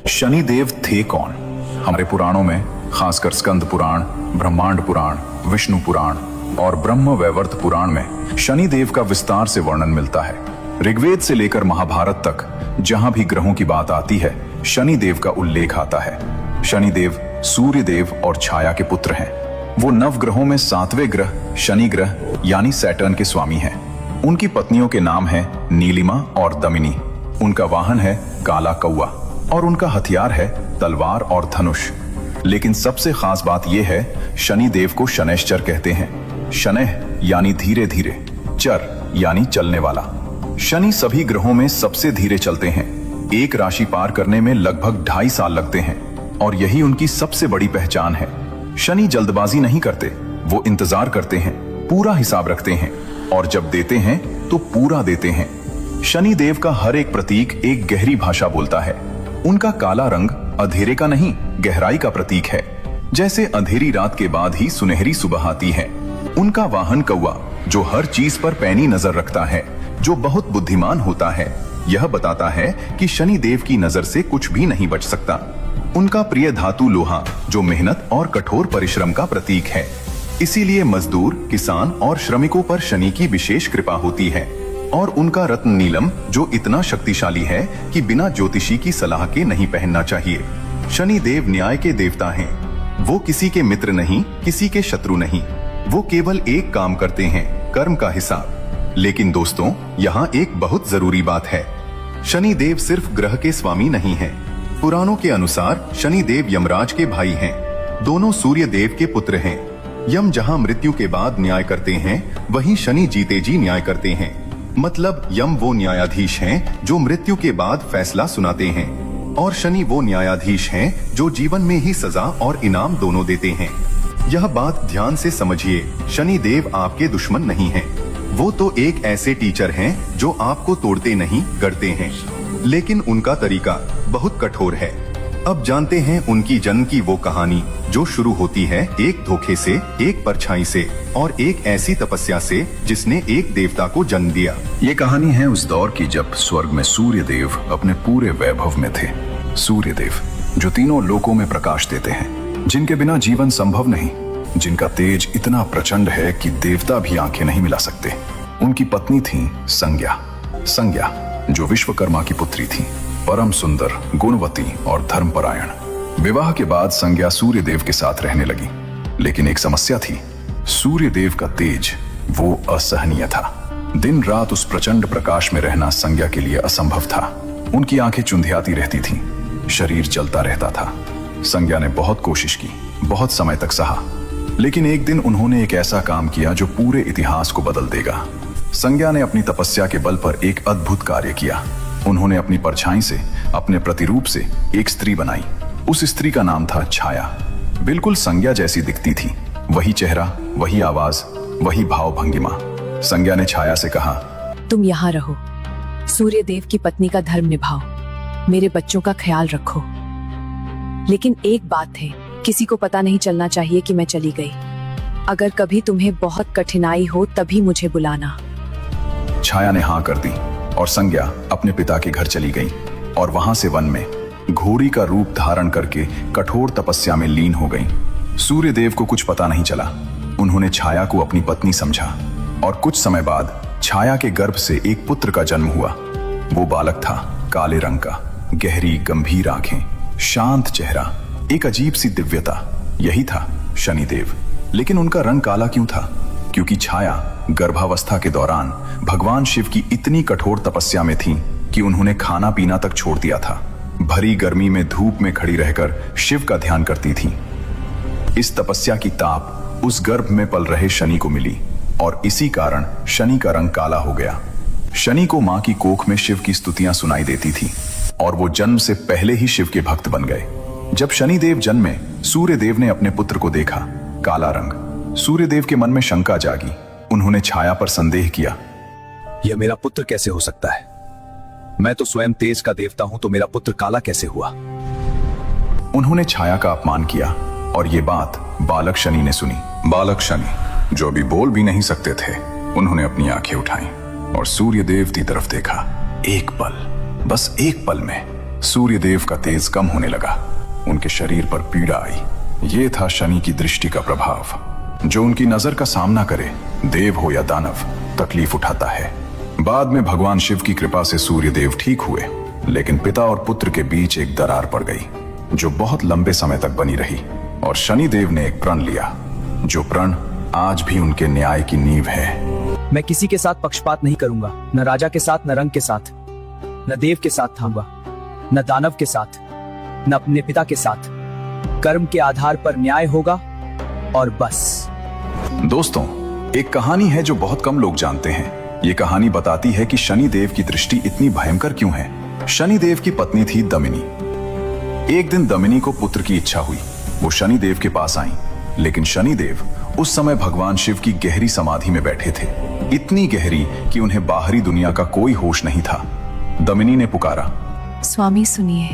शनिदेव थे कौन? हमारे पुराणों में, खासकर स्कंद पुराण, ब्रह्मांड पुराण, विष्णु पुराण और ब्रह्म वैवर्त पुराण में शनिदेव का विस्तार से वर्णन मिलता है। ऋग्वेद से लेकर महाभारत तक जहां भी ग्रहों की बात आती है, शनिदेव का उल्लेख आता है। शनिदेव सूर्यदेव और छाया के पुत्र हैं। वो नवग्रहों में 7वें ग्रह शनि ग्रह यानी सैटर्न के स्वामी हैं। उनकी पत्नियों के नाम हैं नीलिमा और दमिनी। उनका वाहन है काला कौआ और उनका हथियार है तलवार और धनुष। लेकिन सबसे खास बात यह है, शनिदेव को शनैश्चर कहते हैं। शनैः यानी धीरे धीरे, चर यानी चलने वाला। शनि सभी ग्रहों में सबसे धीरे चलते हैं। एक राशि पार करने में लगभग 2.5 साल लगते हैं और यही उनकी सबसे बड़ी पहचान है। शनि जल्दबाजी नहीं करते, वो इंतजार करते हैं, पूरा हिसाब रखते हैं और जब देते हैं तो पूरा देते हैं। शनिदेव का हर एक प्रतीक एक गहरी भाषा बोलता है। उनका काला रंग अंधेरे का नहीं, गहराई का प्रतीक है। जैसे अंधेरी रात के बाद ही सुनहरी सुबह आती है। उनका वाहन कौवा, जो हर चीज पर पैनी नजर रखता है, जो बहुत बुद्धिमान होता है। यह बताता है कि शनिदेव की नजर से कुछ भी नहीं बच सकता। उनका प्रिय धातु लोहा, जो मेहनत और कठोर परिश्रम का प्रतीक है। इसीलिए मजदूर, किसान और श्रमिकों पर शनि की विशेष कृपा होती है। और उनका रत्न नीलम, जो इतना शक्तिशाली है कि बिना ज्योतिषी की सलाह के नहीं पहनना चाहिए। शनिदेव न्याय के देवता हैं। वो किसी के मित्र नहीं, किसी के शत्रु नहीं। वो केवल एक काम करते हैं, कर्म का हिसाब। लेकिन दोस्तों, यहाँ एक बहुत जरूरी बात है। शनिदेव सिर्फ ग्रह के स्वामी नहीं है। पुराणों के अनुसार शनिदेव यमराज के भाई हैं। दोनों सूर्य देव के पुत्र हैं। यम जहां मृत्यु के बाद न्याय करते हैं, वहीं शनि जीते जी न्याय करते हैं। मतलब यम वो न्यायाधीश हैं जो मृत्यु के बाद फैसला सुनाते हैं और शनि वो न्यायाधीश हैं जो जीवन में ही सजा और इनाम दोनों देते हैं। यह बात ध्यान से समझिए, शनिदेव आपके दुश्मन नहीं हैं। वो तो एक ऐसे टीचर हैं जो आपको तोड़ते नहीं, गढ़ते हैं। लेकिन उनका तरीका बहुत कठोर है। अब जानते हैं उनकी जन्म की वो कहानी, जो शुरू होती है एक धोखे से, एक परछाई से और एक ऐसी तपस्या से जिसने एक देवता को जन्म दिया। ये कहानी है उस दौर की जब स्वर्ग में सूर्यदेव अपने पूरे वैभव में थे। सूर्यदेव जो तीनों लोकों में प्रकाश देते हैं, जिनके बिना जीवन संभव नहीं, जिनका तेज इतना प्रचंड है कि देवता भी आंखें नहीं मिला सकते। उनकी पत्नी थी संज्ञा। संज्ञा जो विश्वकर्मा की पुत्री थी, परम सुंदर, गुणवती और धर्मपरायण। विवाह के बाद संज्ञा सूर्यदेव के साथ रहने लगी। लेकिन एक समस्या थी, सूर्यदेव का तेज वो असहनीय था। दिन रात उस प्रचंड प्रकाश में रहना संज्ञा के लिए असंभव था। उनकी आंखें चुंधियाती रहती थीं, शरीर जलता रहता था। संज्ञा ने बहुत कोशिश की, बहुत समय तक सहा। लेकिन एक दिन उन्होंने एक ऐसा काम किया जो पूरे इतिहास को बदल देगा। संज्ञा ने अपनी तपस्या के बल पर एक अद्भुत कार्य किया। उन्होंने अपनी परछाई से, अपने प्रतिरूप से एक स्त्री बनाई। उस स्त्री का नाम था छाया। बिल्कुल संज्ञा जैसी दिखती थी। वही चेहरा, वही आवाज, वही भाव भंगिमा। संज्ञा ने छाया से कहा, तुम यहाँ रहो, सूर्यदेव की पत्नी का धर्म निभाओ, मेरे बच्चों का ख्याल रखो। लेकिन एक बात है, किसी को पता नहीं चलना चाहिए कि मैं चली गई। अगर कभी तुम्हें बहुत कठिनाई हो तभी मुझे बुलाना। छाया ने हाँ कर दी और संज्ञा अपने पिता के घर चली गई और वहां से वन में घोड़ी का रूप धारण करके कठोर तपस्या में लीन हो गई। सूर्यदेव को कुछ पता नहीं चला। उन्होंने छाया को अपनी पत्नी समझा और कुछ समय बाद छाया के गर्भ से एक पुत्र का जन्म हुआ। वो बालक था काले रंग का, गहरी गंभीर आंखें, शांत चेहरा, एक अजीब सी दिव्यता। यही था शनिदेव। लेकिन उनका रंग काला क्यों था? क्योंकि छाया गर्भावस्था के दौरान भगवान शिव की इतनी कठोर तपस्या में थी कि उन्होंने खाना पीना तक छोड़ दिया था। भरी गर्मी में धूप में खड़ी रहकर शिव का ध्यान करती थी। इस तपस्या की ताप उस गर्भ में पल रहे शनि को मिली और इसी कारण शनि का रंग काला हो गया। शनि को मां की कोख में शिव की स्तुतियां सुनाई देती थी और वो जन्म से पहले ही शिव के भक्त बन गए। जब शनिदेव जन्मे, सूर्यदेव ने अपने पुत्र को देखा, काला रंग। सूर्यदेव के मन में शंका जागी। उन्होंने छाया पर संदेह किया, यह मेरा पुत्र कैसे हो सकता है? मैं तो स्वयं तेज का देवता हूं, तो मेरा पुत्र काला कैसे हुआ? उन्होंने छाया का अपमान किया और ये बात बालक शनि ने सुनी। बालक शनि जो अभी बोल भी नहीं सकते थे, उन्होंने अपनी आंखें उठाई और सूर्यदेव की तरफ देखा। एक पल, बस एक पल में सूर्यदेव का तेज कम होने लगा। उनके शरीर पर पीड़ा आई। ये था शनि की दृष्टि का प्रभाव। जो उनकी नजर का सामना करे, देव हो या दानव, तकलीफ उठाता है। बाद में भगवान शिव की कृपा से सूर्यदेव ठीक हुए, लेकिन पिता और पुत्र के बीच एक दरार पड़ गई, जो बहुत लंबे समय तक बनी रही। और शनिदेव ने एक प्रण लिया, जो प्रण आज भी उनके न्याय की नींव है। मैं किसी के साथ पक्षपात नहीं करूंगा, न राजा के साथ, न रंग के साथ, न देव के साथ थाऊंगा, न दानव के साथ, न अपने पिता के साथ। कर्म के आधार पर न्याय होगा और बस। दोस्तों, एक कहानी है जो बहुत कम लोग जानते हैं। ये कहानी बताती है कि शनिदेव की दृष्टि इतनी भयंकर क्यों है। शनिदेव की पत्नी थी दमिनी। एक दिन दमिनी को पुत्र की इच्छा हुई। वो शनिदेव के पास आई, लेकिन शनिदेव उस समय भगवान शिव की गहरी समाधि में बैठे थे, इतनी गहरी कि उन्हें बाहरी दुनिया का कोई होश नहीं था। दमिनी ने पुकारा, स्वामी सुनिए,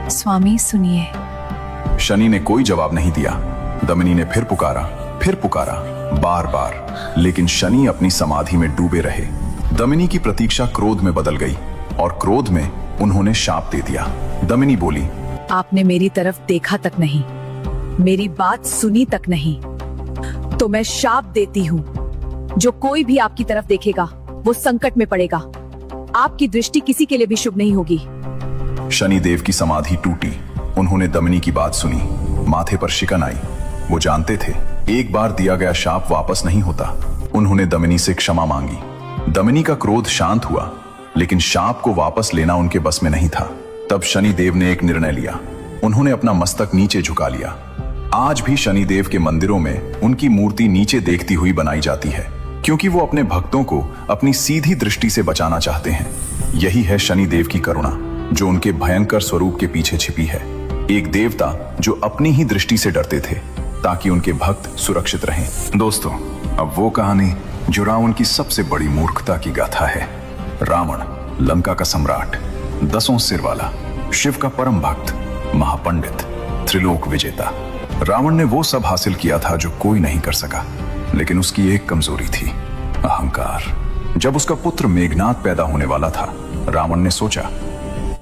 स्वामी सुनिए। शनि ने कोई जवाब नहीं दिया। दमिनी ने फिर पुकारा, बार बार, लेकिन शनि अपनी समाधि में डूबे रहे। दमिनी की प्रतीक्षा क्रोध में बदल गई और क्रोध में उन्होंने शाप दे दिया। दमिनी बोली, आपने मेरी तरफ देखा तक नहीं, मेरी बात सुनी तक नहीं, तो मैं शाप देती हूँ। जो कोई भी आपकी तरफ देखेगा वो संकट में पड़ेगा। आपकी दृष्टि किसी के लिए भी शुभ नहीं होगी। शनिदेव की समाधि टूटी। उन्होंने दमिनी की बात सुनी। माथे पर शिकन आई। वो जानते थे एक बार दिया गया शाप वापस नहीं होता। उन्होंने दमिनी से क्षमा मांगी। दमिनी का क्रोध शांत हुआ, लेकिन शाप को वापस लेना उनके बस में नहीं था। तब शनिदेव ने एक निर्णय लिया। उन्होंने अपना मस्तक नीचे झुका लिया। आज भी शनिदेव के मंदिरों में उनकी मूर्ति नीचे देखती हुई बनाई जाती है, क्योंकि वो अपने भक्तों को अपनी सीधी दृष्टि से बचाना चाहते हैं। यही है शनिदेव की करुणा, जो उनके भयंकर स्वरूप के पीछे छिपी है। एक देवता जो अपनी ही दृष्टि से डरते थे, ताकि उनके भक्त सुरक्षित रहें। दोस्तों, अब वो कहानी जो रावण की सबसे बड़ी मूर्खता की गाथा है। रावण, लंका का सम्राट, 10 सिर वाला, शिव का परम भक्त, महापंडित, त्रिलोक विजेता। रावण ने वो सब हासिल किया था जो कोई नहीं कर सका, लेकिन उसकी एक कमजोरी थी, अहंकार। जब उसका पुत्र मेघनाद पैदा होने वाला था, रावण ने सोचा